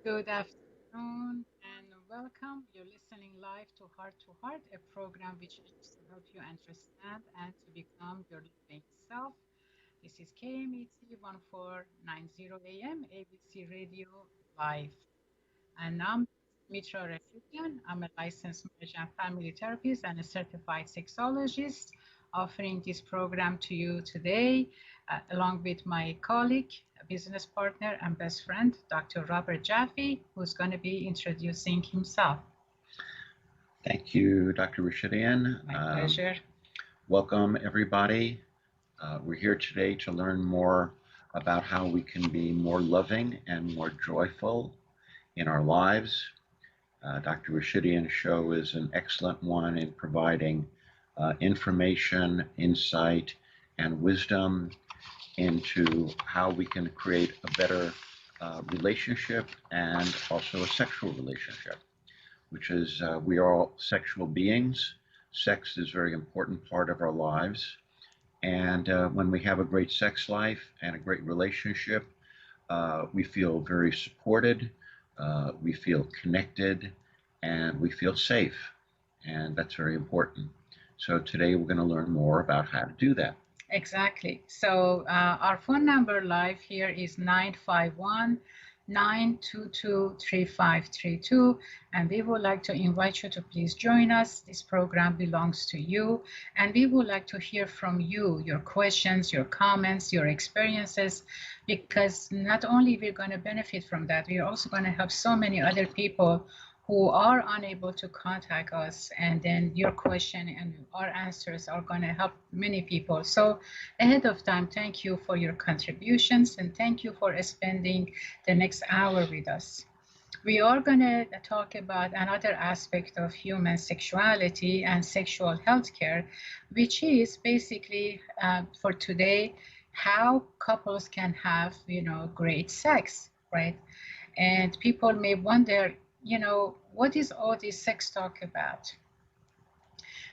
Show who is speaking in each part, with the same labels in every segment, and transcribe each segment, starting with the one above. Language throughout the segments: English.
Speaker 1: Good afternoon and welcome. You're listening live to Heart-to-Heart, a program which aims to help you understand and to become your living self. This is KMET 1490 AM ABC Radio Live. And I'm Mitra Refugian. I'm a licensed marriage and family therapist and a certified sexologist, offering this program to you today, along with my colleague, business partner, and best friend, Dr. Robert Jaffe, who's going to be introducing himself.
Speaker 2: Thank you, Dr. Rashidian.
Speaker 1: My pleasure.
Speaker 2: Welcome, everybody. We're here today to learn more about how we can be more loving and more joyful in our lives. Dr. Rashidian's show is an excellent one in providing information, insight, and wisdom into how we can create a better relationship and also a sexual relationship, which is we are all sexual beings. Sex is a very important part of our lives. And when we have a great sex life and a great relationship, we feel very supported, we feel connected, and we feel safe. And that's very important. So today we're going to learn more about how to do that.
Speaker 1: Exactly. So our phone number live here is 951 922 3532, and we would like to invite you to please join us. This program belongs to you, and we would like to hear from you, your questions, your comments, your experiences, because not only we're going to benefit from that, we're also going to help so many other people who are unable to contact us, and then your question and our answers are going to help many people. So ahead of time, thank you for your contributions and thank you for spending the next hour with us. We are going to talk about another aspect of human sexuality and sexual health care, which is basically for today how couples can have great sex, right? And people may wonder, what is all this sex talk about?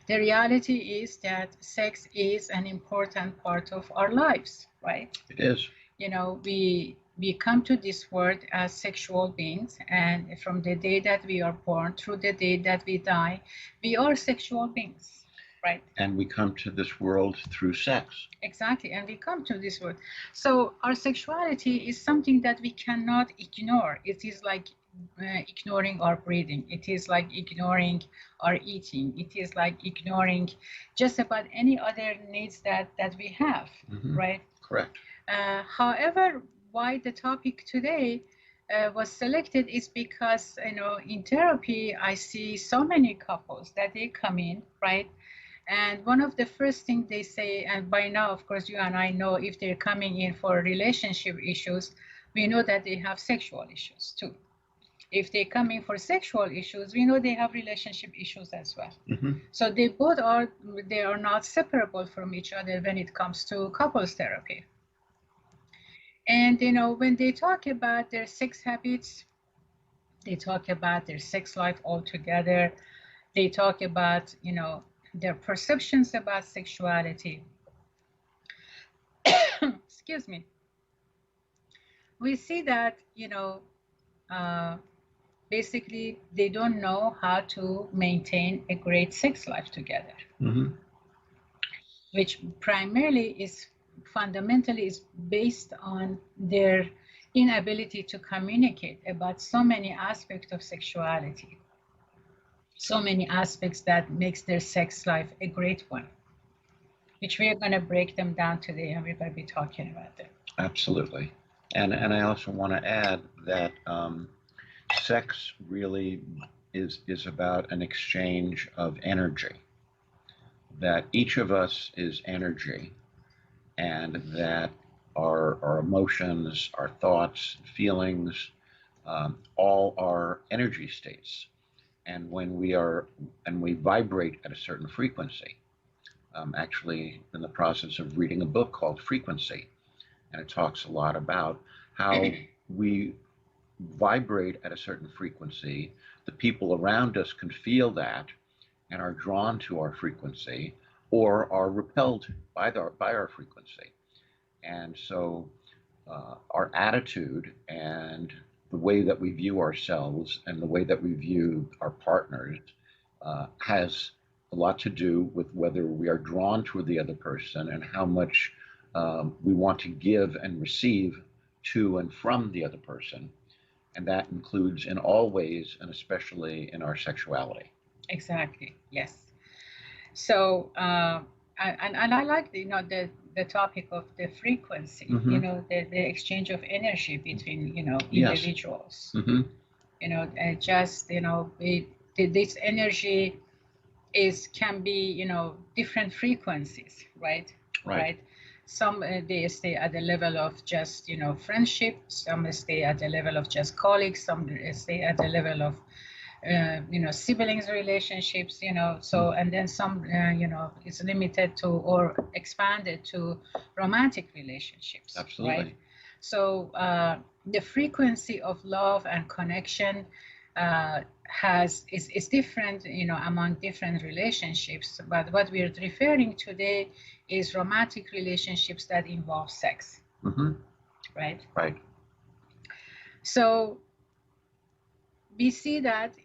Speaker 1: The reality is that sex is an important part of our lives, right?
Speaker 2: It is.
Speaker 1: We come to this world as sexual beings, and from the day that we are born through the day that we die, we are sexual beings, right?
Speaker 2: And we come to this world through sex.
Speaker 1: Exactly, and we come to this world. So our sexuality is something that we cannot ignore. It is like ignoring our breathing. It is like ignoring our eating. It is like ignoring just about any other needs that we have, right?
Speaker 2: Correct.
Speaker 1: However, why the topic today was selected is because in therapy I see so many couples that they come in, right? And one of the first things they say, and by now, of course, you and I know if they're coming in for relationship issues, we know that they have sexual issues too. If they come in for sexual issues, we know they have relationship issues as well. So they are not separable from each other when it comes to couples therapy. And when they talk about their sex habits, they talk about their sex life altogether. They talk about their perceptions about sexuality. Excuse me. We see that uh, basically they don't know how to maintain a great sex life together, which primarily is fundamentally is based on their inability to communicate about so many aspects of sexuality, so many aspects that makes their sex life a great one, which we are going to break them down today, and we're going to be talking about them.
Speaker 2: Absolutely. And I also want to add that sex really is about an exchange of energy. That each of us is energy, and that our emotions, our thoughts, feelings, all are energy states. And when we vibrate at a certain frequency, actually in the process of reading a book called Frequency, and it talks a lot about how we vibrate at a certain frequency. The people around us can feel that and are drawn to our frequency or are repelled by our frequency. And so our attitude and the way that we view ourselves and the way that we view our partners has a lot to do with whether we are drawn toward the other person and how much we want to give and receive to and from the other person. And that includes in all ways, and especially in our sexuality.
Speaker 1: Exactly. Yes. So, and I like the topic of the frequency.
Speaker 2: Mhm.
Speaker 1: The exchange of energy between
Speaker 2: Yes.
Speaker 1: individuals.
Speaker 2: Hmm.
Speaker 1: Just this energy can be different frequencies, right?
Speaker 2: Right.
Speaker 1: Some they stay at the level of just friendship. Some stay at the level of just colleagues. Some stay at the level of siblings relationships, so, and then some is limited to or expanded to romantic relationships.
Speaker 2: Absolutely.
Speaker 1: Right? So the frequency of love and connection is different among different relationships, but what we're referring today is romantic relationships that involve sex.
Speaker 2: Hmm.
Speaker 1: Right?
Speaker 2: Right.
Speaker 1: So we see that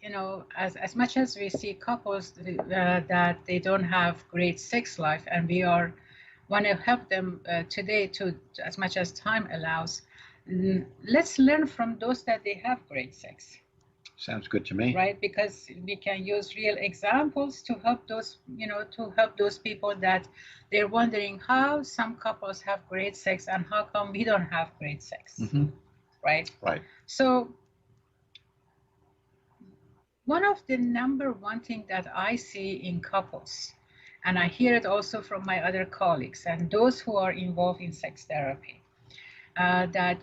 Speaker 1: as much as we see couples that they don't have great sex life, and we want to help them today to as much as time allows. Let's learn from those that they have great sex.
Speaker 2: Sounds good to me.
Speaker 1: Right? Because we can use real examples to help those people that they're wondering how some couples have great sex and how come we don't have great sex.
Speaker 2: Hmm.
Speaker 1: Right?
Speaker 2: Right.
Speaker 1: So one of the number one thing that I see in couples, and I hear it also from my other colleagues and those who are involved in sex therapy, that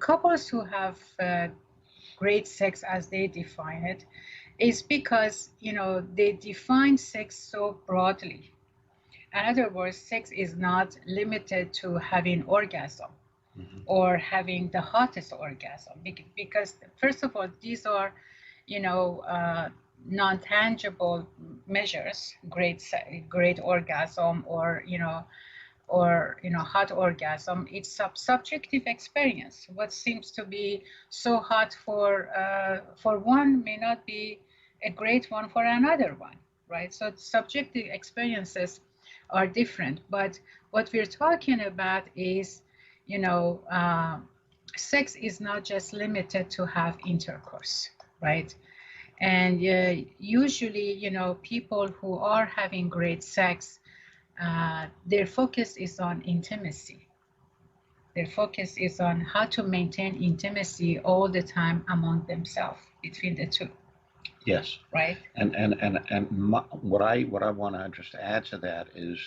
Speaker 1: couples who have great sex as they define it is because they define sex so broadly. In other words, sex is not limited to having orgasm.
Speaker 2: Mm-hmm.
Speaker 1: Or having the hottest orgasm, because first of all, these are non-tangible measures. Great orgasm or hot orgasm, it's subjective experience. What seems to be so hot for one may not be a great one for another one, right? So subjective experiences are different, but what we're talking about is sex is not just limited to have intercourse, right? And usually people who are having great sex, their focus is on intimacy. Their focus is on how to maintain intimacy all the time among themselves, between the two.
Speaker 2: Yes.
Speaker 1: Right.
Speaker 2: What I want to just add to that is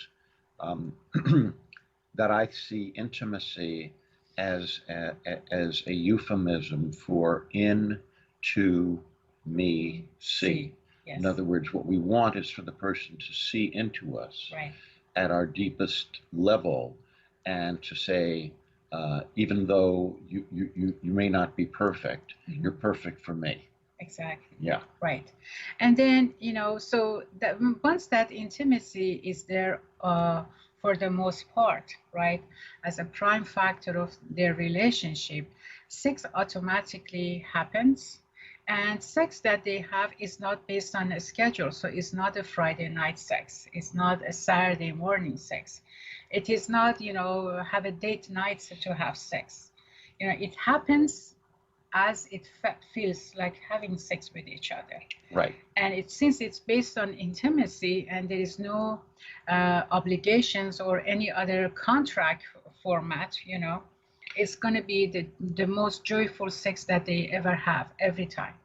Speaker 2: that I see intimacy as a euphemism for in, to, me, see.
Speaker 1: Yes.
Speaker 2: In other words, what we want is for the person to see into us.
Speaker 1: Right.
Speaker 2: At our deepest level, and to say, even though you may not be perfect, you're perfect for me.
Speaker 1: Exactly.
Speaker 2: Yeah.
Speaker 1: Right. And then so that once that intimacy is there for the most part, right, as a prime factor of their relationship, sex automatically happens. And sex that they have is not based on a schedule. So it's not a Friday night sex. It's not a Saturday morning sex. It is not, have a date night to have sex. It happens as it feels like having sex with each other.
Speaker 2: Right.
Speaker 1: And since it's based on intimacy and there is no obligations or any other contract format, it's going to be the most joyful sex that they ever have every time.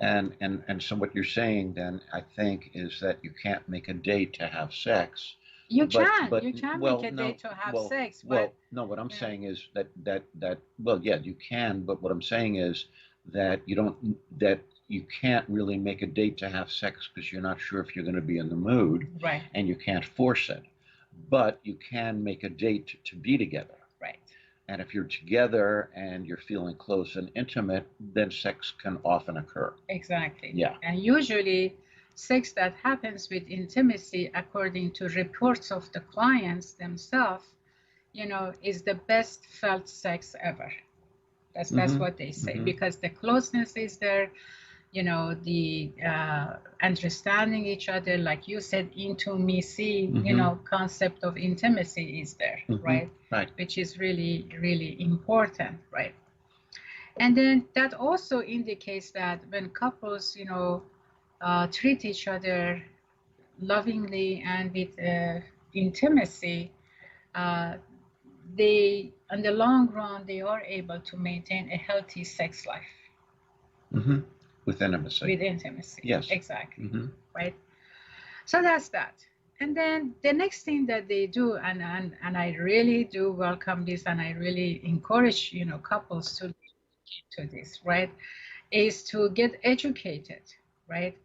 Speaker 2: And so what you're saying then, I think, is that you can't make a date to have sex.
Speaker 1: You can make a date to have sex.
Speaker 2: Well, no, what I'm saying is that well, yeah, you can, but what I'm saying is that you can't really make a date to have sex because you're not sure if you're going to be in the mood.
Speaker 1: Right.
Speaker 2: And you can't force it. But you can make a date to be together.
Speaker 1: Right.
Speaker 2: And if you're together and you're feeling close and intimate, then sex can often occur.
Speaker 1: Exactly.
Speaker 2: Yeah.
Speaker 1: And usually sex that happens with intimacy, according to reports of the clients themselves, is the best felt sex ever. That's what they say, because the closeness is there, you know, the understanding each other, like you said, intimacy, you know, concept of intimacy is there, right?
Speaker 2: Right.
Speaker 1: Which is really, really important, right? And then that also indicates that when couples, you know, treat each other lovingly and with intimacy, uh, they, in the long run, they are able to maintain a healthy sex life.
Speaker 2: With intimacy.
Speaker 1: With intimacy.
Speaker 2: Yes.
Speaker 1: Exactly. Right. So that's that. And then the next thing that they do, and I really do welcome this, and I really encourage, you know, couples to do this, right, is to get educated, right?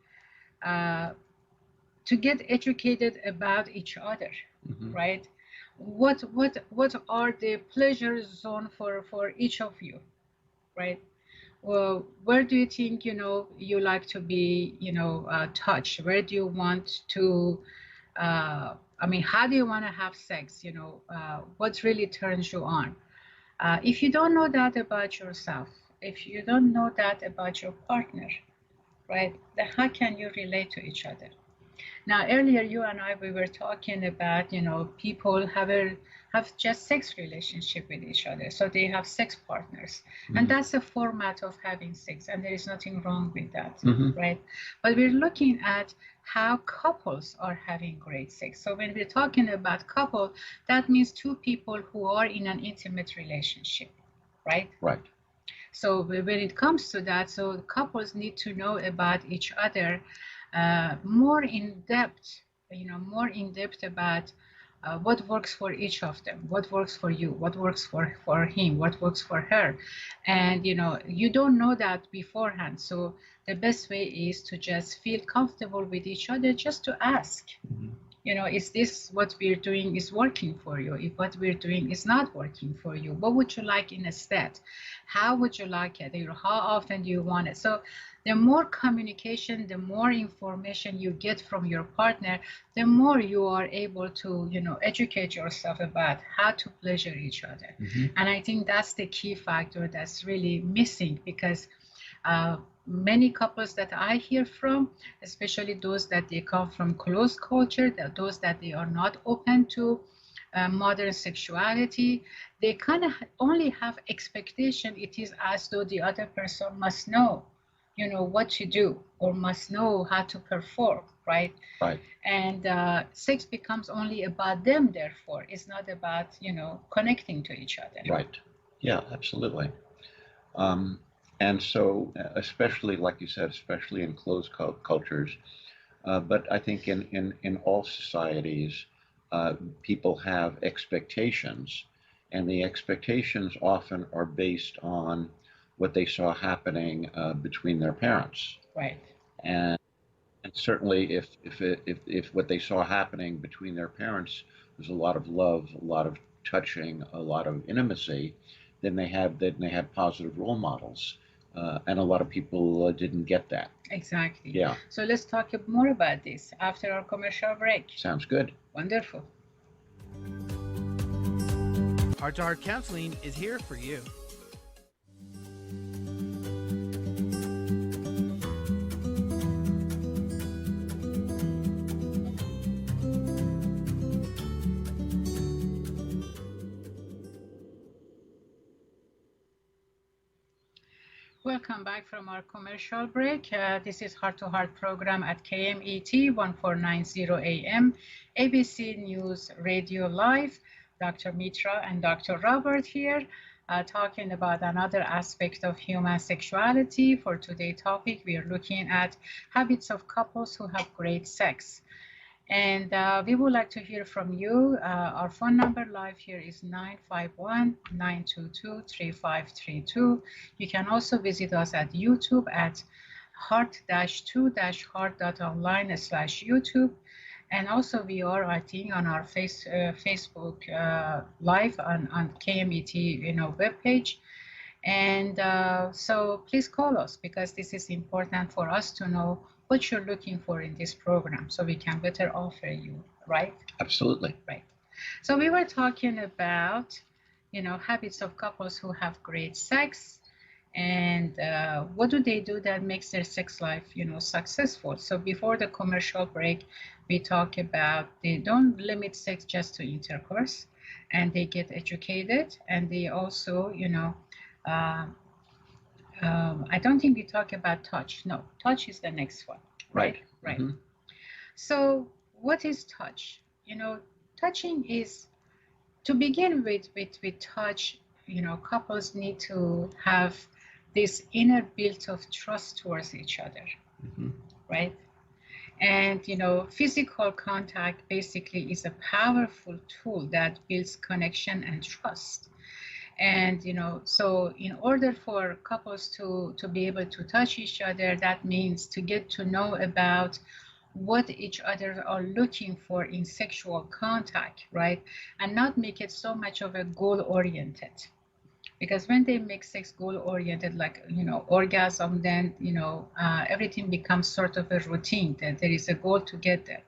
Speaker 1: To get educated about each other, right? What are the pleasure zone for each of you, right? Well, where do you think, you know, you like to be, you know, touched? Where do you want to, I mean, how do you want to have sex? You know, what really turns you on? If you don't know that about yourself, if you don't know that about your partner, right, then how can you relate to each other? Now, earlier you and I, we were talking about, you know, people have just sex relationship with each other. So they have sex partners. And that's a format of having sex. And there is nothing wrong with that, right? But we're looking at how couples are having great sex. So when we're talking about couple, that means two people who are in an intimate relationship, right?
Speaker 2: Right.
Speaker 1: So when it comes to that, so couples need to know about each other more in depth, you know, more in depth about what works for each of them, what works for you, what works for him, what works for her. And, you know, you don't know that beforehand. So the best way is to just feel comfortable with each other, just to ask. You know, is this what we're doing is working for you? If what we're doing is not working for you, what would you like instead? How would you like it? You know, how often do you want it? So the more communication, the more information you get from your partner, the more you are able to, you know, educate yourself about how to pleasure each other. And I think that's the key factor that's really missing, because many couples that I hear from, especially those that they come from closed culture, that those that they are not open to modern sexuality, they kind of only have expectation. It is as though the other person must know, you know, what to do, or must know how to perform, right?
Speaker 2: Right.
Speaker 1: And sex becomes only about them, therefore it's not about, you know, connecting to each other.
Speaker 2: Right. Yeah, absolutely. And so, especially, like you said, especially in closed cultures, but I think in all societies, people have expectations, and the expectations often are based on what they saw happening between their parents.
Speaker 1: Right.
Speaker 2: And certainly, if what they saw happening between their parents was a lot of love, a lot of touching, a lot of intimacy, then they had positive role models, and a lot of people didn't get that.
Speaker 1: Exactly.
Speaker 2: Yeah.
Speaker 1: So let's talk more about this after our commercial break.
Speaker 2: Sounds good.
Speaker 1: Wonderful.
Speaker 3: Heart-to-Heart Counseling is here for you.
Speaker 1: Welcome back from our commercial break. This is Heart-to-Heart program at KMET 1490 AM, ABC News Radio Live. Dr. Mitra and Dr. Robert here talking about another aspect of human sexuality. For today's topic, we are looking at habits of couples who have great sex. And we would like to hear from you. Our phone number live here is 951-922-3532. You can also visit us at YouTube at heart-2-heart.online/YouTube. And also we are, I think, on our Facebook live on KMET, you know, webpage. And so please call us, because this is important for us to know what you're looking for in this program, so we can better offer you, right?
Speaker 2: Absolutely.
Speaker 1: Right. So we were talking about, you know, habits of couples who have great sex. And what do they do that makes their sex life, successful? So before the commercial break, we talk about they don't limit sex just to intercourse, and they get educated, and they also, uh, I don't think we talk about touch. No, touch is the next one.
Speaker 2: Right.
Speaker 1: Right.
Speaker 2: Mhm.
Speaker 1: So what is touch? Touching is, to begin with touch, couples need to have this inner build of trust towards each other,
Speaker 2: Mhm.
Speaker 1: right? And physical contact basically is a powerful tool that builds connection and trust. And so in order for couples to be able to touch each other, that means to get to know about what each other are looking for in sexual contact, right? And not make it so much of a goal oriented. Because when they make sex goal oriented, like orgasm, then everything becomes sort of a routine, that there is a goal to get there.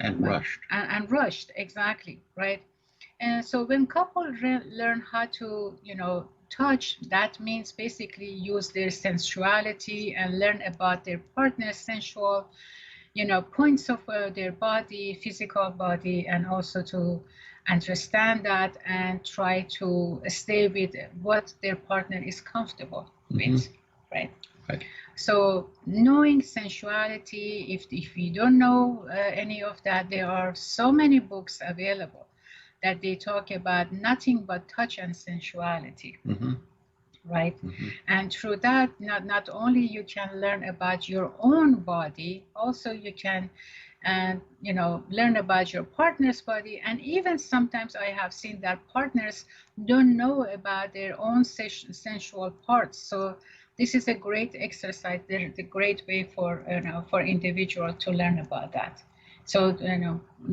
Speaker 2: And rushed.
Speaker 1: And rushed, exactly, right? And so when couples learn how to, touch, that means basically use their sensuality and learn about their partner's sensual, points of their body, physical body, and also to understand that and try to stay with what their partner is comfortable with, right?
Speaker 2: Right.
Speaker 1: So knowing sensuality, if you don't know any of that, there are so many books available that they talk about nothing but touch and sensuality, right? And through that, not only you can learn about your own body, also you can learn about your partner's body. And even sometimes I have seen that partners don't know about their own sensual parts. So this is a great exercise, the great way for individual to learn about that. So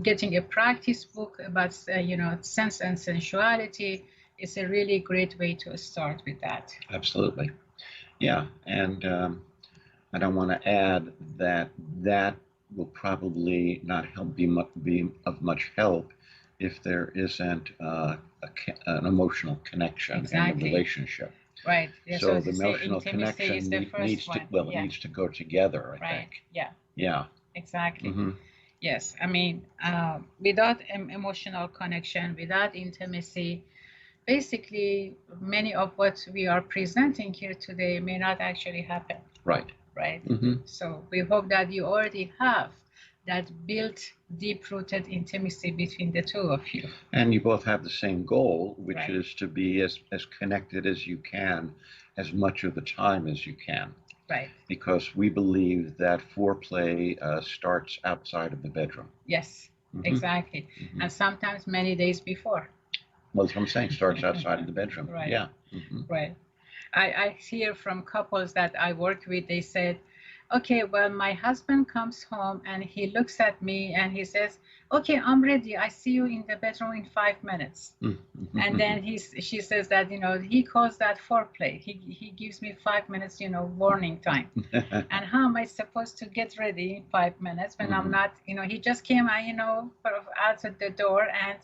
Speaker 1: getting a practice book about sense and sensuality is a really great way to start with that.
Speaker 2: Absolutely. Yeah. And I don't want to add that will probably not be of much help if there isn't an emotional connection in
Speaker 1: Exactly.
Speaker 2: the relationship.
Speaker 1: Right. Yeah,
Speaker 2: So
Speaker 1: so
Speaker 2: the
Speaker 1: to say
Speaker 2: emotional
Speaker 1: intimacy
Speaker 2: connection
Speaker 1: is the first
Speaker 2: needs to
Speaker 1: one.
Speaker 2: it
Speaker 1: Yeah.
Speaker 2: needs to go together, I
Speaker 1: Right.
Speaker 2: think.
Speaker 1: Yeah.
Speaker 2: Yeah.
Speaker 1: Exactly. Yes. I mean, without emotional connection, without intimacy, basically many of what we are presenting here today may not actually happen.
Speaker 2: Right.
Speaker 1: Right. So we hope that you already have that built deep-rooted intimacy between the two of you.
Speaker 2: And you both have the same goal, which
Speaker 1: Right.
Speaker 2: is to be as connected as you can, as much of the time as you can.
Speaker 1: Right.
Speaker 2: Because we believe that foreplay starts outside of the bedroom.
Speaker 1: Yes, exactly. And sometimes many days before.
Speaker 2: Well, that's what I'm saying, starts outside of the bedroom.
Speaker 1: Right.
Speaker 2: Yeah.
Speaker 1: Right. I hear from couples that I work with, they said, okay, well, my husband comes home and he looks at me and he says, okay, I'm ready. I see you in the bedroom in 5 minutes. And then she says that, he calls that foreplay. He gives me 5 minutes, warning time. And how am I supposed to get ready in 5 minutes when I'm not, he just came out, out of the door, and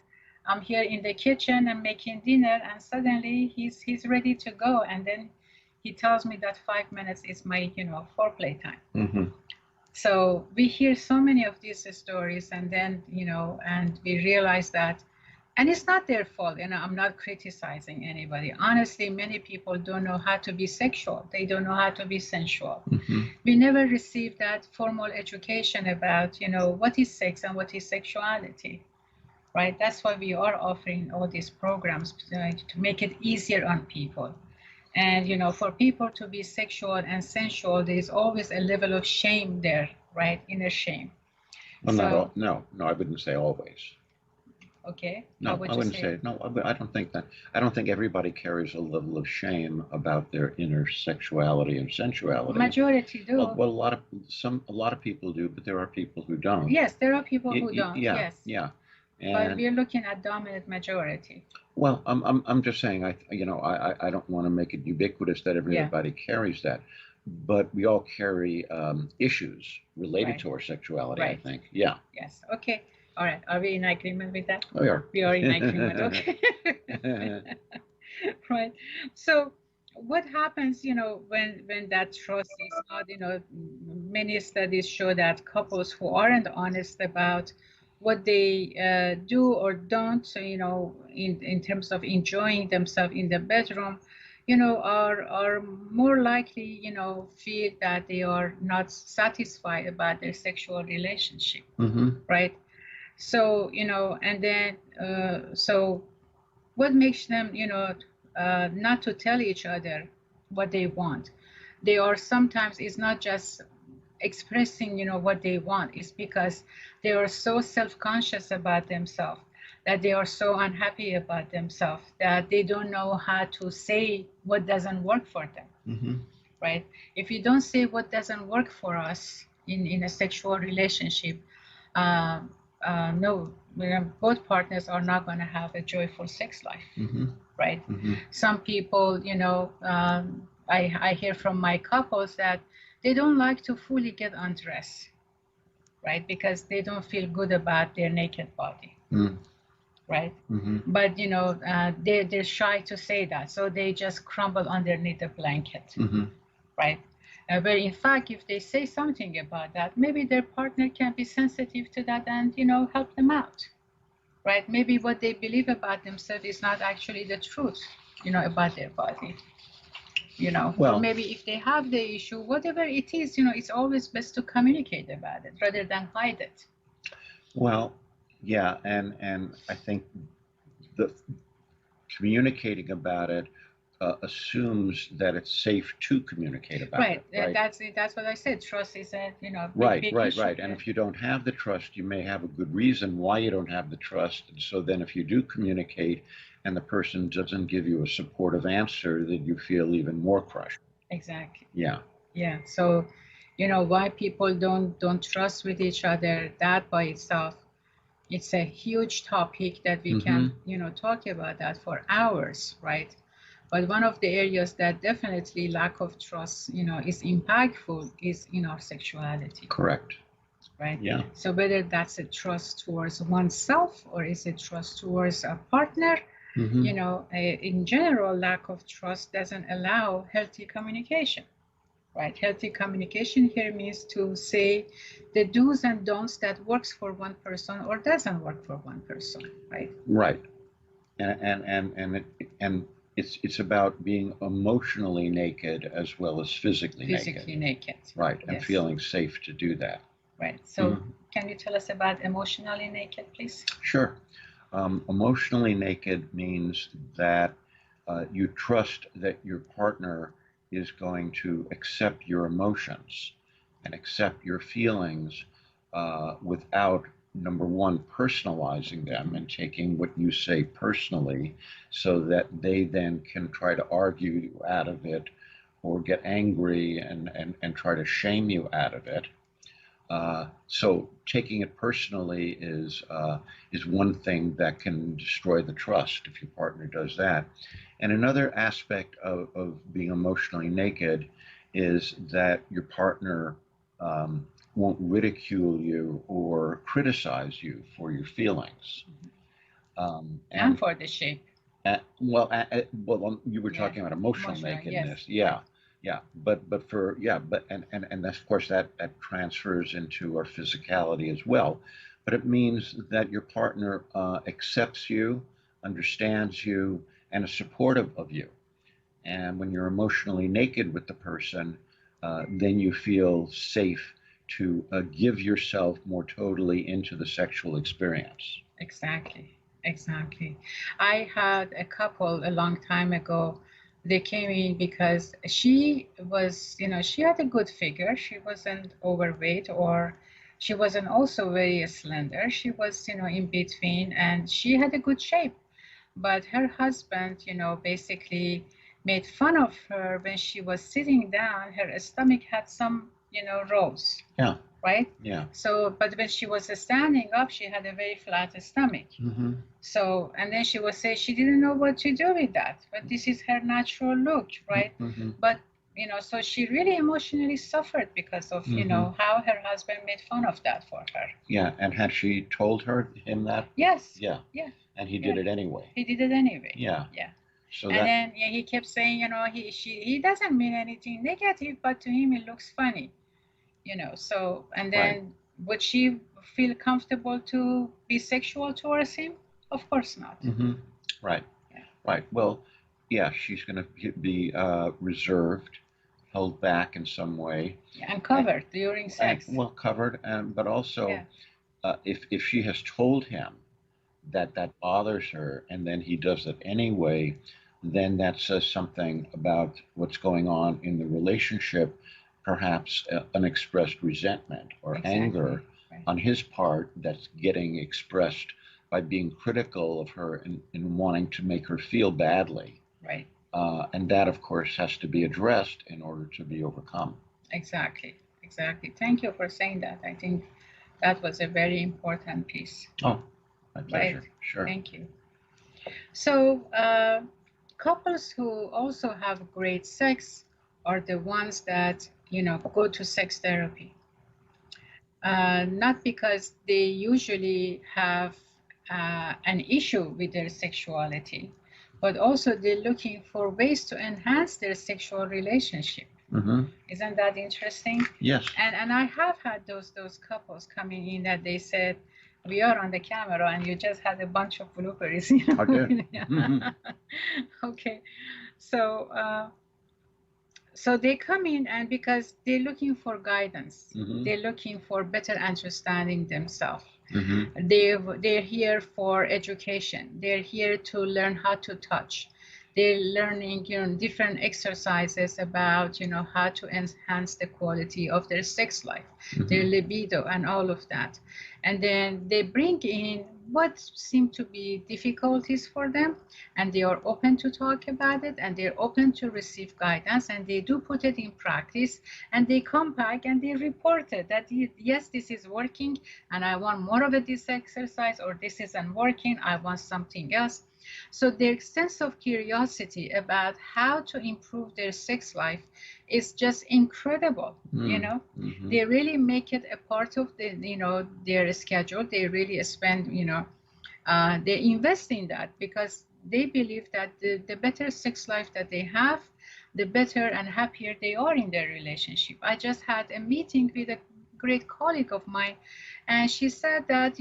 Speaker 1: I'm here in the kitchen and making dinner, and suddenly he's ready to go. And then he tells me that 5 minutes is my, foreplay time. So we hear so many of these stories, and then, and we realize that, and it's not their fault. I'm not criticizing anybody. Honestly, many people don't know how to be sexual. They don't know how to be sensual. We never received that formal education about, what is sex and what is sexuality. Right? That's why we are offering all these programs to make it easier on people. And for people to be sexual and sensual, there is always a level of shame there, right? Inner shame.
Speaker 2: Well, so, no, I wouldn't say always.
Speaker 1: Okay.
Speaker 2: No, I wouldn't say no. I don't think that. I don't think everybody carries a level of shame about their inner sexuality and sensuality.
Speaker 1: Majority do.
Speaker 2: Well, a lot of people do, but there are people who don't.
Speaker 1: Yes, there are people who don't.
Speaker 2: Yeah,
Speaker 1: yes.
Speaker 2: Yeah.
Speaker 1: And but we're looking at dominant majority.
Speaker 2: Well, I'm just saying. I don't want to make it ubiquitous that everybody carries that, but we all carry issues related to our sexuality. I think. Yeah.
Speaker 1: Yes. Okay. All right. Are we in agreement with that?
Speaker 2: We are.
Speaker 1: We are in agreement. Okay. Right. So what happens, when that trust is not, many studies show that couples who aren't honest about what they do or don't, so, in terms of enjoying themselves in the bedroom, are more likely, feel that they are not satisfied about their sexual relationship,
Speaker 2: Mm-hmm.
Speaker 1: right? So, and then, so what makes them, not to tell each other what they want? They are sometimes, it's not just expressing, what they want. It's because they are so self-conscious about themselves, that they are so unhappy about themselves, that they don't know how to say what doesn't work for them,
Speaker 2: Mm-hmm.
Speaker 1: right? If you don't say what doesn't work for us in a sexual relationship, uh, no, both partners are not going to have a joyful sex life,
Speaker 2: Mm-hmm.
Speaker 1: right?
Speaker 2: Mm-hmm.
Speaker 1: Some people, I hear from my couples that they don't like to fully get undressed, right? Because they don't feel good about their naked body, right?
Speaker 2: Mm-hmm.
Speaker 1: But they're shy to say that, so they just crumble underneath the blanket,
Speaker 2: Mm-hmm.
Speaker 1: right? But in fact, if they say something about that, maybe their partner can be sensitive to that and help them out, right? Maybe what they believe about themselves is not actually the truth, about their body, or
Speaker 2: Well,
Speaker 1: maybe if they have the issue, whatever it is, it's always best to communicate about it rather than hide it.
Speaker 2: well, yeah, and I think the communicating about it assumes that it's safe to communicate about
Speaker 1: Right.
Speaker 2: it, right?
Speaker 1: That's what I said. Trust is a
Speaker 2: Right,
Speaker 1: big
Speaker 2: right,
Speaker 1: issue.
Speaker 2: right. And if you don't have the trust, you may have a good reason why you don't have the trust. And so then if you do communicate and the person doesn't give you a supportive answer, then you feel even more crushed.
Speaker 1: Exactly.
Speaker 2: Yeah.
Speaker 1: Yeah. So, why people don't trust with each other, that by itself, it's a huge topic that we
Speaker 2: Mm-hmm.
Speaker 1: can, talk about that for hours, right? But one of the areas that definitely lack of trust, is impactful is in our sexuality,
Speaker 2: Correct.
Speaker 1: right?
Speaker 2: Yeah.
Speaker 1: So whether that's a trust towards oneself or is it trust towards a partner,
Speaker 2: Mm-hmm.
Speaker 1: in general, lack of trust doesn't allow healthy communication, right? Healthy communication here means to say the do's and don'ts that works for one person or doesn't work for one person, right?
Speaker 2: Right. And it's about being emotionally naked as well as physically
Speaker 1: Physically naked.
Speaker 2: Right, and
Speaker 1: Yes.
Speaker 2: feeling safe to do that.
Speaker 1: Right. So can you tell us about emotionally naked, please?
Speaker 2: Sure. Emotionally naked means that you trust that your partner is going to accept your emotions and accept your feelings without, number one, personalizing them and taking what you say personally so that they then can try to argue you out of it or get angry and try to shame you out of it. So taking it personally is one thing that can destroy the trust if your partner does that. And another aspect of being emotionally naked is that your partner won't ridicule you or criticize you for your feelings.
Speaker 1: And for the shape.
Speaker 2: Well, you were
Speaker 1: Yeah.
Speaker 2: talking about emotional
Speaker 1: Emotional,
Speaker 2: nakedness.
Speaker 1: yes.
Speaker 2: Yeah, yeah. And of course that transfers into our physicality as well. But it means that your partner accepts you, understands you, and is supportive of you. And when you're emotionally naked with the person, then you feel safe to give yourself more totally into the sexual experience.
Speaker 1: Exactly. Exactly. I had a couple a long time ago. They came in because she was, she had a good figure. She wasn't overweight or she wasn't also very slender. She was, in between and she had a good shape. But her husband, basically made fun of her when she was sitting down. Her stomach had some, rolls.
Speaker 2: Yeah.
Speaker 1: Right?
Speaker 2: Yeah.
Speaker 1: So, but when she was standing up, she had a very flat stomach.
Speaker 2: Mm-hmm.
Speaker 1: So, and then she would say she didn't know what to do with that, but this is her natural look, right?
Speaker 2: Mm-hmm.
Speaker 1: But, so she really emotionally suffered because of, how her husband made fun of that for her.
Speaker 2: Yeah, and had she told him that?
Speaker 1: Yes.
Speaker 2: Yeah.
Speaker 1: Yeah.
Speaker 2: And he did it anyway.
Speaker 1: He did it anyway.
Speaker 2: Yeah.
Speaker 1: Yeah.
Speaker 2: So
Speaker 1: And
Speaker 2: that,
Speaker 1: then yeah, he kept saying, he doesn't mean anything negative, but to him it looks funny, So, and
Speaker 2: right.
Speaker 1: then would she feel comfortable to be sexual towards him? Of course not.
Speaker 2: Mm-hmm. Right.
Speaker 1: Yeah.
Speaker 2: Right. Well, yeah, she's going to be reserved, held back in some way,
Speaker 1: Yeah, and covered during
Speaker 2: and
Speaker 1: sex.
Speaker 2: well covered, and but also
Speaker 1: Yeah,
Speaker 2: if she has told him that that bothers her, and then he does it anyway, then that says something about what's going on in the relationship, perhaps unexpressed resentment or anger
Speaker 1: exactly. Right.
Speaker 2: on his part that's getting expressed by being critical of her and wanting to make her feel badly.
Speaker 1: Right.
Speaker 2: And that, of course, has to be addressed in order to be overcome.
Speaker 1: Exactly. Exactly. Thank you for saying that. I think that was a very important piece.
Speaker 2: Oh, my
Speaker 1: Right.
Speaker 2: pleasure. Sure.
Speaker 1: Thank you. So, couples who also have great sex are the ones that, go to sex therapy. Not because they usually have an issue with their sexuality, but also they're looking for ways to enhance their sexual relationship.
Speaker 2: Mm-hmm.
Speaker 1: Isn't that interesting?
Speaker 2: Yes.
Speaker 1: And I have had those couples coming in that they said, we are on the camera and you just had a bunch of blueberries.
Speaker 2: I did.
Speaker 1: Okay. So so they come in, and because they're looking for guidance,
Speaker 2: Mm-hmm.
Speaker 1: they're looking for better understanding themselves.
Speaker 2: Mm-hmm.
Speaker 1: They're here for education. They're here to learn how to touch. They're learning, different exercises about, how to enhance the quality of their sex life, their libido, and all of that. And then they bring in what seem to be difficulties for them, and they are open to talk about it, and they're open to receive guidance, and they do put it in practice, and they come back and they report it that yes, this is working, and I want more of this exercise, or this isn't working, I want something else. So their sense of curiosity about how to improve their sex life is just incredible.
Speaker 2: Mm-hmm.
Speaker 1: They really make it a part of their schedule. They really spend, they invest in that because they believe that the better sex life that they have, the better and happier they are in their relationship. I just had a meeting with a great colleague of mine, and she said that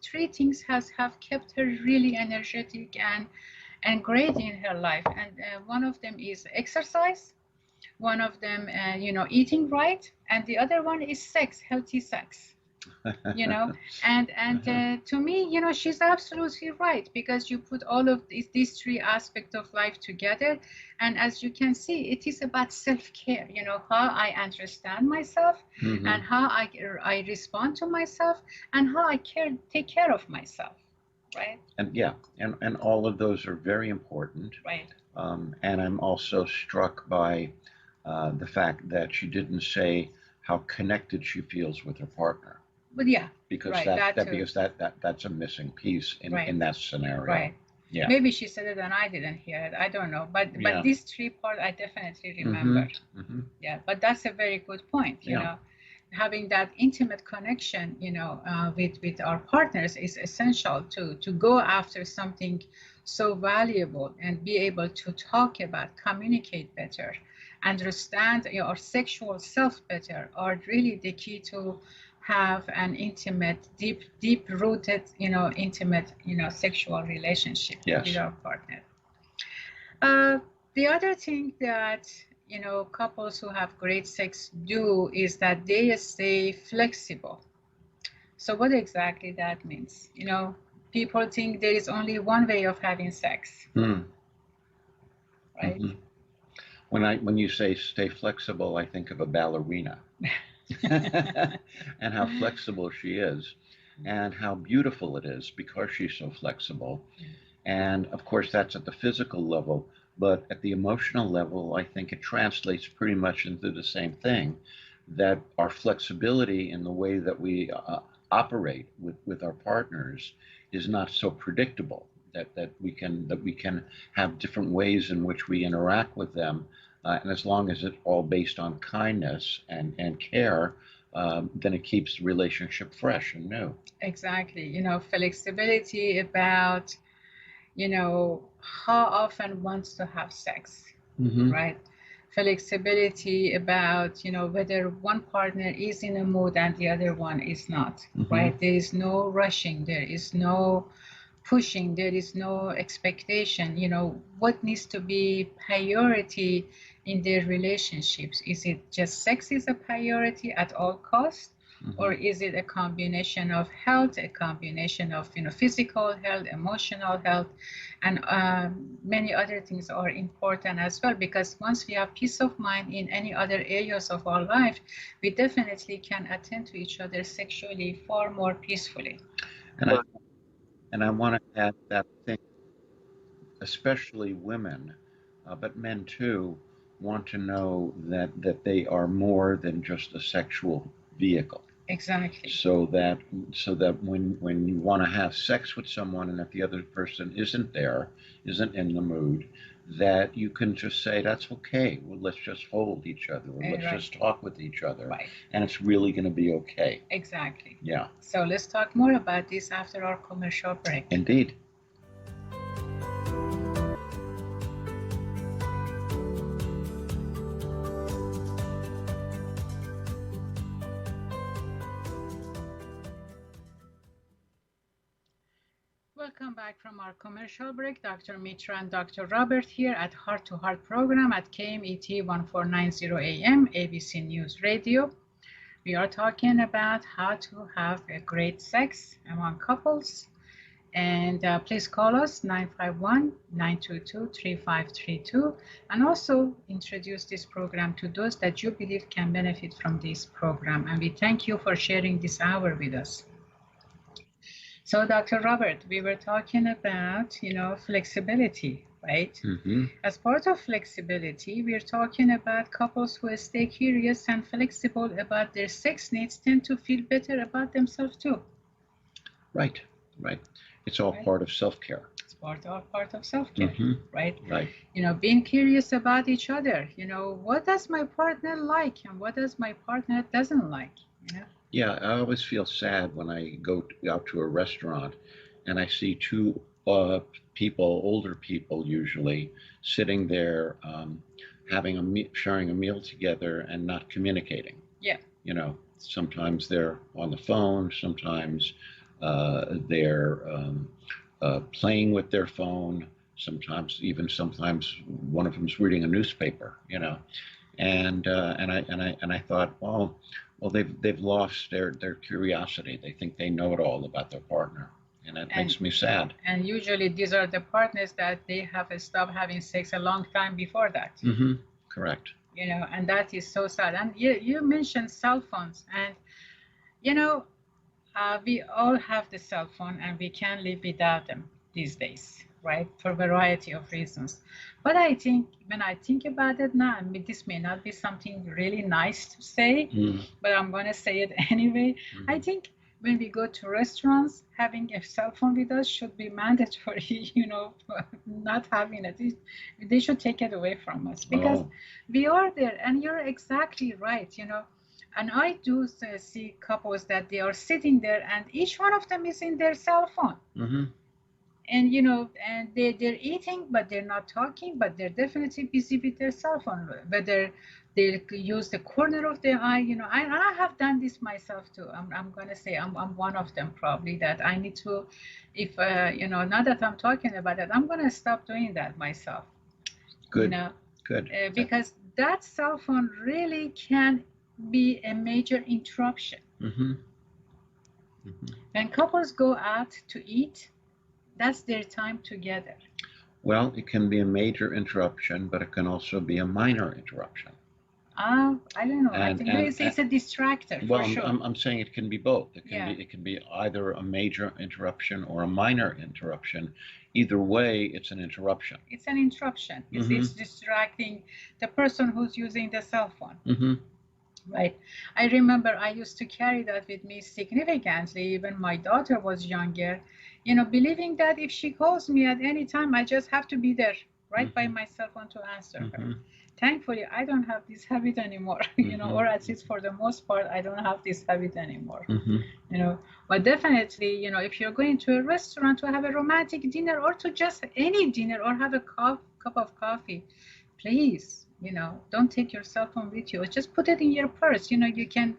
Speaker 1: three things have kept her really energetic and great in her life, and one of them is exercise, one of them eating right, and the other one is sex, healthy sex. And to me, she's absolutely right, because you put all of these three aspects of life together, and as you can see, it is about self-care, how I understand myself,
Speaker 2: Mm-hmm.
Speaker 1: and how I respond to myself, and how I take care of myself, right?
Speaker 2: And yeah, and all of those are very important.
Speaker 1: Right.
Speaker 2: And I'm also struck by the fact that she didn't say how connected she feels with her partner.
Speaker 1: But yeah,
Speaker 2: Because
Speaker 1: right,
Speaker 2: because that's a missing piece
Speaker 1: Right.
Speaker 2: in that scenario.
Speaker 1: right.
Speaker 2: Yeah.
Speaker 1: Maybe she said it and I didn't hear it. I don't know. But
Speaker 2: Yeah.
Speaker 1: these three parts I definitely remember.
Speaker 2: Mm-hmm.
Speaker 1: Yeah, but that's a very good point.
Speaker 2: Yeah.
Speaker 1: Having that intimate connection, with our partners is essential to go after something so valuable and be able to talk about, communicate better, understand our sexual self better are really the key to have an intimate, deep rooted, intimate, sexual relationship
Speaker 2: Yes.
Speaker 1: with our partner. The other thing that couples who have great sex do is that they stay flexible. So what exactly that means? People think there is only one way of having sex,
Speaker 2: Mm.
Speaker 1: right?
Speaker 2: Mm-hmm. When you say stay flexible, I think of a ballerina. And how flexible she is, and how beautiful it is because she's so flexible. And of course, that's at the physical level, but at the emotional level, I think it translates pretty much into the same thing, that our flexibility in the way that we operate with our partners is not so predictable. That we can have different ways in which we interact with them, and as long as it's all based on kindness and care, then it keeps the relationship fresh and new.
Speaker 1: Exactly. Flexibility about how often wants to have sex,
Speaker 2: Mm-hmm.
Speaker 1: right? Flexibility about, whether one partner is in a mood and the other one is not,
Speaker 2: Mm-hmm.
Speaker 1: right? There is no rushing, there is no pushing, there is no expectation. What needs to be priority in their relationships? Is it just sex is a priority at all costs?
Speaker 2: Mm-hmm.
Speaker 1: Or is it a combination of health, a combination of physical health, emotional health, and many other things are important as well? Because once we have peace of mind in any other areas of our life, we definitely can attend to each other sexually far more peacefully.
Speaker 2: And I want to add that I think especially women, but men too, want to know that they are more than just a sexual vehicle.
Speaker 1: Exactly.
Speaker 2: So that when you want to have sex with someone and if the other person isn't there, isn't in the mood, that you can just say that's okay. Well, let's just hold each other, or let's
Speaker 1: Right.
Speaker 2: just talk with each other,
Speaker 1: Right.
Speaker 2: and it's really going to be okay.
Speaker 1: Exactly.
Speaker 2: Yeah.
Speaker 1: So let's talk more about this after our commercial break.
Speaker 2: Indeed.
Speaker 1: Welcome back from our commercial break. Dr. Mitra and Dr. Robert here at Heart-to-Heart program at KMET 1490 AM, ABC News Radio. We are talking about how to have a great sex among couples. And please call us 951-922-3532 and also introduce this program to those that you believe can benefit from this program. And we thank you for sharing this hour with us. So, Dr. Robert, we were talking about, flexibility, right?
Speaker 2: Mm-hmm.
Speaker 1: As part of flexibility, we're talking about couples who stay curious and flexible about their sex needs tend to feel better about themselves too.
Speaker 2: Right. It's all part of self-care.
Speaker 1: It's part of self-care,
Speaker 2: Mm-hmm.
Speaker 1: right?
Speaker 2: Right.
Speaker 1: Being curious about each other. What does my partner like and what does my partner doesn't like?
Speaker 2: Yeah, I always feel sad when I go out to a restaurant and I see two people, older people usually, sitting there sharing a meal together and not communicating.
Speaker 1: Yeah.
Speaker 2: Sometimes they're on the phone, sometimes they're playing with their phone, sometimes one of them's reading a newspaper, and I thought, well, they've lost their curiosity. They think they know it all about their partner, and that makes me sad.
Speaker 1: And usually these are the partners that they have stopped having sex a long time before that.
Speaker 2: Mm-hmm. Correct.
Speaker 1: And that is so sad. And you mentioned cell phones, and we all have the cell phone and we can't live without them these days, right? For a variety of reasons. But I think when I think about it now, this may not be something really nice to say, but I'm going to say it anyway. I think when we go to restaurants, having a cell phone with us should be mandatory, not having it. They should take it away from us because we are there. And you're exactly right, And I do see couples that they are sitting there and each one of them is in their cell phone.
Speaker 2: Mm-hmm.
Speaker 1: And, and they're eating, but they're not talking, but they're definitely busy with their cell phone. Whether they use the corner of their eye, I have done this myself too. I'm going to say I'm one of them probably that I need to, if, now that I'm talking about it, I'm going to stop doing that myself.
Speaker 2: Good. Good.
Speaker 1: Because that cell phone really can be a major interruption.
Speaker 2: Mm-hmm. Mm-hmm.
Speaker 1: When couples go out to eat, that's their time together.
Speaker 2: Well, it can be a major interruption, but it can also be a minor interruption.
Speaker 1: I don't know. I think it's a distractor.
Speaker 2: Well,
Speaker 1: for sure.
Speaker 2: I'm saying it can be both. It can be either a major interruption or a minor interruption. Either way, it's an interruption.
Speaker 1: It's an interruption. It's distracting the person who's using the cell phone.
Speaker 2: Mm-hmm.
Speaker 1: Right. I remember I used to carry that with me significantly. Even my daughter was younger, believing that if she calls me at any time, I just have to be there right by my cell phone to answer her. thankfully I don't have this habit anymore, you know, or at least for the most part, I don't have this habit anymore, you know. But definitely, you know, if you're going to a restaurant to have a romantic dinner or to just any dinner or have a cup of coffee, please, you know, don't take your cell phone with you. Just put it in your purse. You know, you can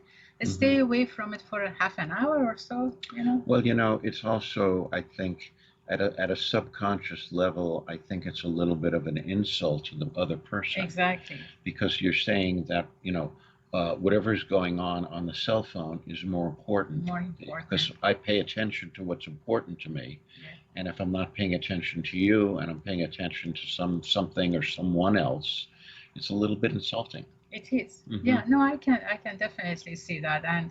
Speaker 1: stay away from it for a half an hour or so, you know.
Speaker 2: Well, you know, it's also, I think, at a subconscious level, I think it's a little bit of an insult to the other person.
Speaker 1: Exactly.
Speaker 2: Because you're saying that, you know, whatever's going on the cell phone is more important.
Speaker 1: More important.
Speaker 2: Because I pay attention to what's important to me.
Speaker 1: Yeah.
Speaker 2: And if I'm not paying attention to you and I'm paying attention to something or someone else, it's a little bit insulting.
Speaker 1: It is. Yeah, no, I can definitely see that. And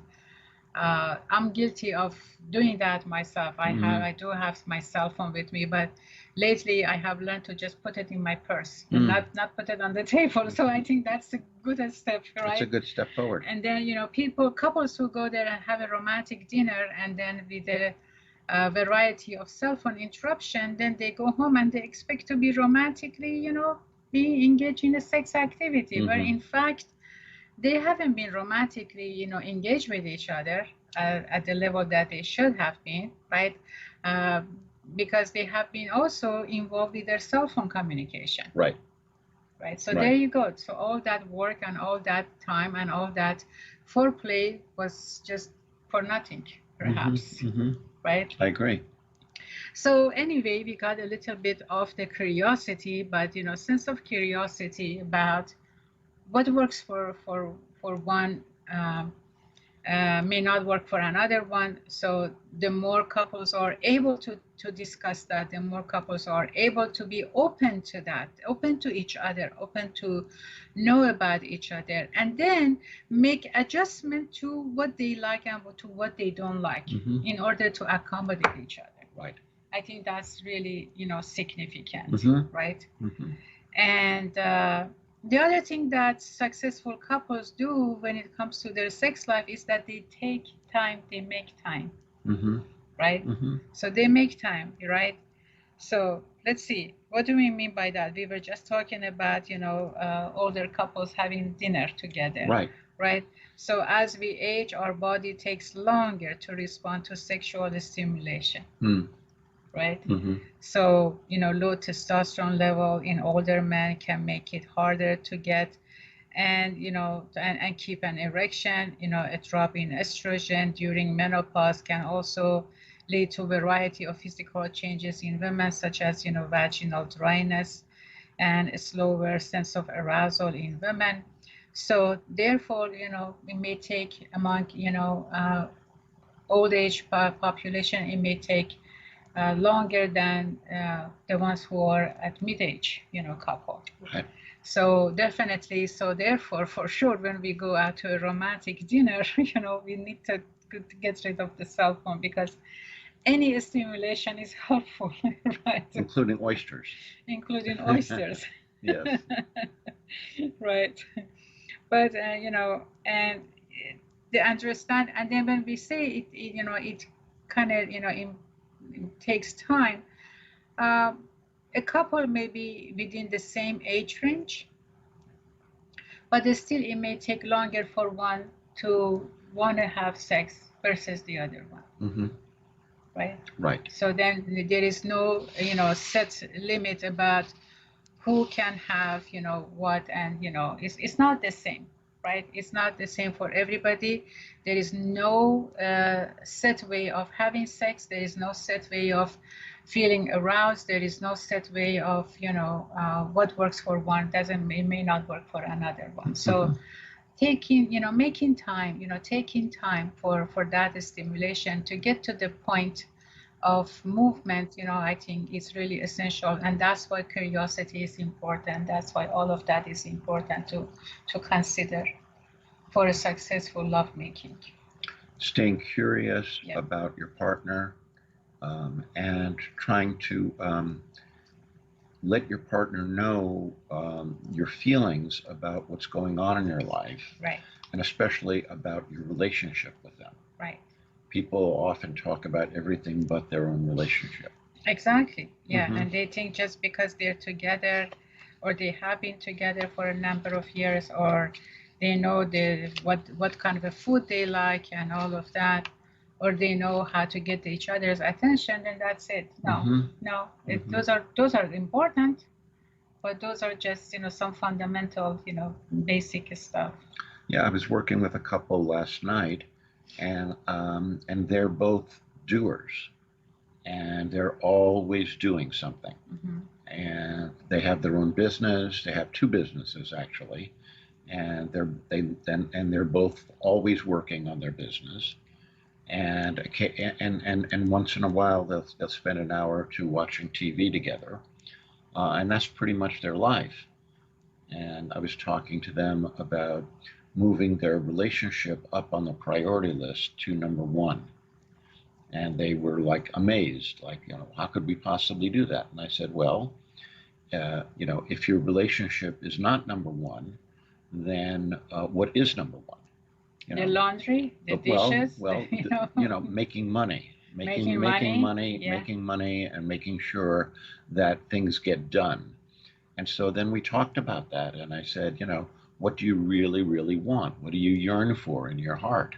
Speaker 1: I'm guilty of doing that myself. I do have my cell phone with me, but lately I have learned to just put it in my purse, and not put it on the table. So I think that's a good step, right?
Speaker 2: That's a good step forward.
Speaker 1: And then, you know, couples who go there and have a romantic dinner, and then with a variety of cell phone interruption, then they go home and they expect to be romantically, you know, be engaged in a sex activity, where in fact they haven't been romantically, you know, engaged with each other at the level that they should have been, right? Because they have been also involved with their cell phone communication.
Speaker 2: Right.
Speaker 1: Right. So there you go. So all that work and all that time and all that foreplay was just for nothing, perhaps. Right.
Speaker 2: I agree.
Speaker 1: So anyway, we got a little bit of the curiosity, but, you know, sense of curiosity about what works for one may not work for another one. So the more couples are able to discuss that, the more couples are able to be open to that, open to each other, open to know about each other, and then make adjustment to what they like and to what they don't like in order to accommodate each other.
Speaker 2: Right.
Speaker 1: I think that's really, you know, significant, right? And the other thing that successful couples do when it comes to their sex life is that they take time, they make time, right? So they make time, right? So let's see, what do we mean by that? We were just talking about, you know, older couples having dinner together, right? So as we age, our body takes longer to respond to sexual stimulation. Right? So, you know, low testosterone level in older men can make it harder to get and, you know, and keep an erection. You know, a drop in estrogen during menopause can also lead to a variety of physical changes in women, such as, you know, vaginal dryness and a slower sense of arousal in women. So therefore, you know, it may take among, you know, old age population, it may take longer than the ones who are at mid-age, you know, couple.
Speaker 2: Right.
Speaker 1: So definitely, so therefore, for sure, when we go out to a romantic dinner, you know, we need to get rid of the cell phone, because any stimulation is helpful, right?
Speaker 2: Including oysters.
Speaker 1: Including oysters.
Speaker 2: Yes.
Speaker 1: Right. But, you know, and they understand, and then when we say it, you know, it kind of, you know, it takes time. A couple may be within the same age range, but still it may take longer for one to want to have sex versus the other one. Right?
Speaker 2: Right.
Speaker 1: So then there is no, you know, set limit about who can have, you know, what, and, you know, it's not the same. Right? It's not the same for everybody. There is no set way of having sex. There is no set way of feeling aroused. There is no set way of, you know, what works for one may not work for another one. So taking, you know, making time, you know, taking time for that stimulation to get to the point of movement, you know, I think is really essential, and that's why curiosity is important. That's why all of that is important to consider for a successful lovemaking.
Speaker 2: Staying curious about your partner, and trying to let your partner know your feelings about what's going on in your life,
Speaker 1: right?
Speaker 2: And especially about your relationship with them.
Speaker 1: Right.
Speaker 2: People often talk about everything but their own relationship.
Speaker 1: Exactly. Yeah. And they think just because they're together or they have been together for a number of years, or they know what kind of a food they like and all of that, or they know how to get each other's attention, then that's it. No,
Speaker 2: Mm-hmm.
Speaker 1: no,
Speaker 2: Mm-hmm.
Speaker 1: those are important, but those are just some fundamental basic stuff.
Speaker 2: Yeah, I was working with a couple last night, and they're both doers, and they're always doing something.
Speaker 1: Mm-hmm.
Speaker 2: And they have their own business. They have two businesses actually, and they're both always working on their business. And once in a while they'll spend an hour or two watching TV together, and that's pretty much their life. And I was talking to them about moving their relationship up on the priority list to number one. And they were like amazed, like, how could we possibly do that? And I said, well, if your relationship is not number one, then what is number one?
Speaker 1: The laundry, the dishes,
Speaker 2: making money,
Speaker 1: making
Speaker 2: money,
Speaker 1: yeah.
Speaker 2: making money, and making sure that things get done. And so then we talked about that, and I said, what do you really, really want? What do you yearn for in your heart?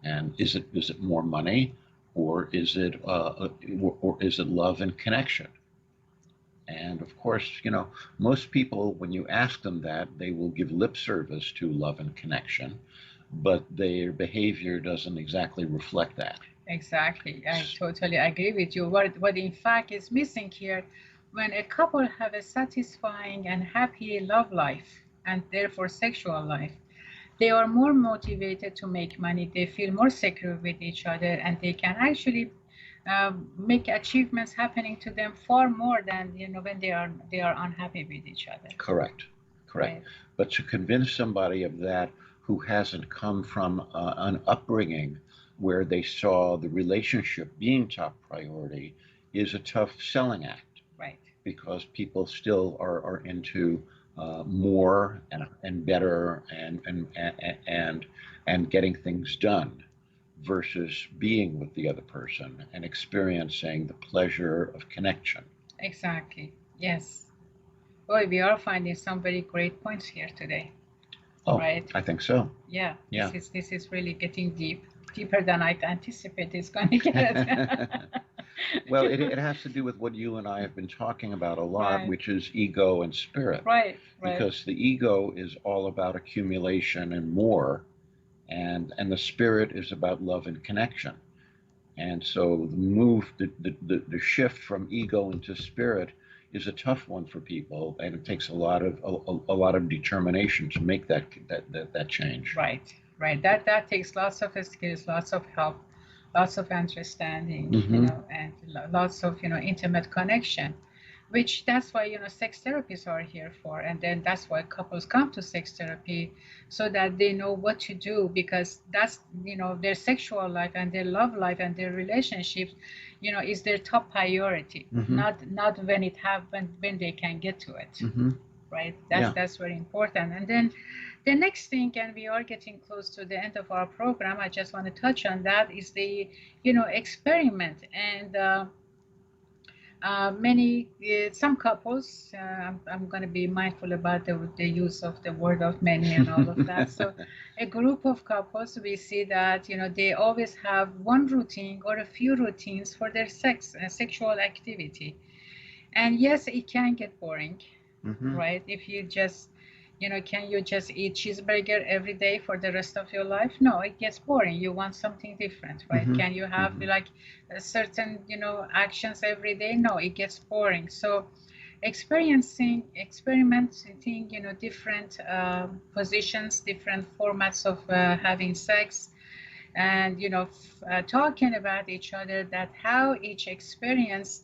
Speaker 2: And is it more money, or is it love and connection? And of course, most people, when you ask them that, they will give lip service to love and connection, but their behavior doesn't exactly reflect that.
Speaker 1: Exactly. I totally agree with you. What in fact is missing here, when a couple have a satisfying and happy love life and therefore sexual life, they are more motivated to make money. They feel more secure with each other, and they can actually make achievements happening to them far more than when they are unhappy with each other.
Speaker 2: Correct.
Speaker 1: Right.
Speaker 2: But to convince somebody of that who hasn't come from an upbringing where they saw the relationship being top priority is a tough selling act.
Speaker 1: Right.
Speaker 2: Because people still are into more and better and getting things done versus being with the other person and experiencing the pleasure of connection.
Speaker 1: Exactly. Yes. Boy, we are finding some very great points here today.
Speaker 2: Oh,
Speaker 1: right?
Speaker 2: I think so.
Speaker 1: Yeah.
Speaker 2: Yeah.
Speaker 1: This is really getting deeper than I anticipated it's going to get.
Speaker 2: Well, it has to do with what you and I have been talking about a lot,
Speaker 1: Right.
Speaker 2: which is ego and spirit.
Speaker 1: Right.
Speaker 2: Because the ego is all about accumulation and more, and the spirit is about love and connection. And so the shift from ego into spirit is a tough one for people, and it takes a lot of determination to make that change.
Speaker 1: Right. That takes lots of skills, lots of help, lots of understanding,
Speaker 2: Mm-hmm.
Speaker 1: And lots of intimate connection. Which that's why sex therapists are here for, and then that's why couples come to sex therapy, so that they know what to do, because that's their sexual life and their love life and their relationships is their top priority.
Speaker 2: Mm-hmm.
Speaker 1: Not when it happens, when they can get to it.
Speaker 2: Mm-hmm.
Speaker 1: Right.
Speaker 2: Yeah.
Speaker 1: That's very important. And then the next thing, and we are getting close to the end of our program, I just want to touch on that, is the experiment. And some couples, I'm going to be mindful about the use of the word of many and all of that. So a group of couples, we see that they always have one routine or a few routines for their sexual activity. And yes, it can get boring.
Speaker 2: Mm-hmm.
Speaker 1: Right? If you just can you just eat cheeseburger every day for the rest of your life? No, it gets boring. You want something different, right?
Speaker 2: Mm-hmm.
Speaker 1: Can you have like certain actions every day? No, it gets boring. So experimenting different positions, different formats of having sex, and talking about each other, that how each experience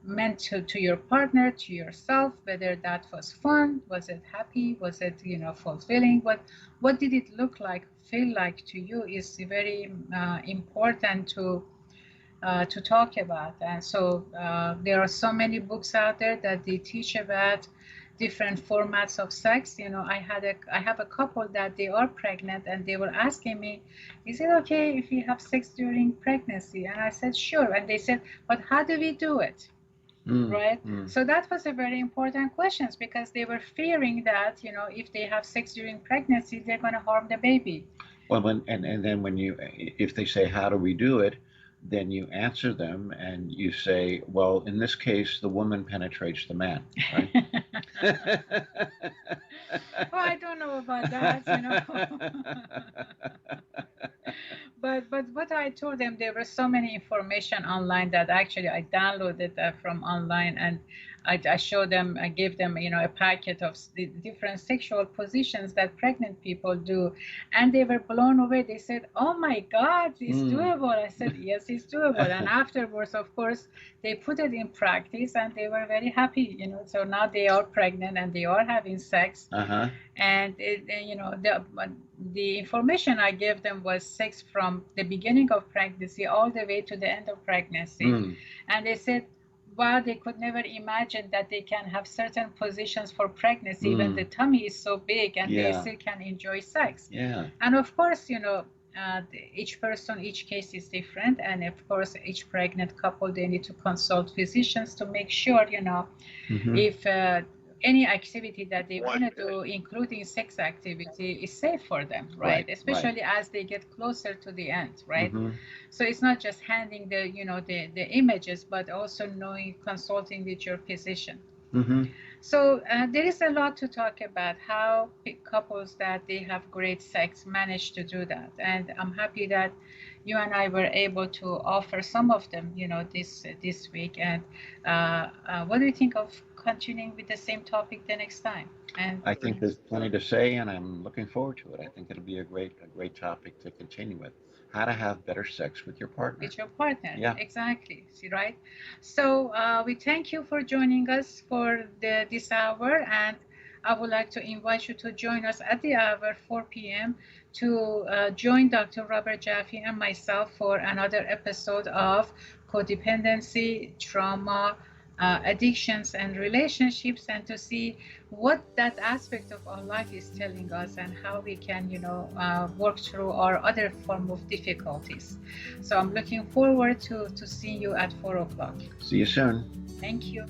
Speaker 1: meant to your partner, to yourself, whether that was fun, was it happy, was it fulfilling, what did it look like, feel like to you, is very important to talk about. And so there are so many books out there that they teach about different formats of sex. I have a couple that they are pregnant, and they were asking me, is it okay if we have sex during pregnancy? And I said, sure. And they said, but how do we do it? right?
Speaker 2: Mm.
Speaker 1: So that was a very important question because they were fearing that, if they have sex during pregnancy, they're going to harm the baby.
Speaker 2: Well, and then if they say, how do we do it? Then you answer them and you say, well, in this case, the woman penetrates the man, right?
Speaker 1: Well, I don't know about that, But what I told them, there was so many information online that actually I downloaded from online, and I showed them, I gave them, a packet of the different sexual positions that pregnant people do, and they were blown away. They said, "Oh my God, it's doable." I said, "Yes, it's doable." And afterwards, of course, they put it in practice, and they were very happy. So now they are pregnant and they are having sex.
Speaker 2: Uh-huh.
Speaker 1: And the information I gave them was sex from the beginning of pregnancy all the way to the end of pregnancy. And they said, wow, they could never imagine that they can have certain positions for pregnancy. Even the tummy is so big and they still can enjoy sex.
Speaker 2: Yeah.
Speaker 1: And of course, each person, each case is different. And of course, each pregnant couple, they need to consult physicians to make sure, if any activity that they want to do, including sex activity, is safe for them, right? Especially as they get closer to the end, right? So it's not just handing the images, but also consulting with your physician. So there is a lot to talk about how couples that they have great sex manage to do that, and I'm happy that you and I were able to offer some of them, this week. And what do you think of continuing with the same topic the next time? And
Speaker 2: I think there's plenty to say, and I'm looking forward to it. I think it'll be a great topic to continue with. How to have better sex with your partner.
Speaker 1: With your partner,
Speaker 2: yeah,
Speaker 1: exactly. See, right? So we thank you for joining us for this hour, and I would like to invite you to join us at the hour 4 p.m. to join Dr. Robert Jaffe and myself for another episode of codependency, trauma, addictions, and relationships, and to see what that aspect of our life is telling us and how we can, work through our other form of difficulties. So I'm looking forward to seeing you at 4 o'clock.
Speaker 2: See you soon.
Speaker 1: Thank you.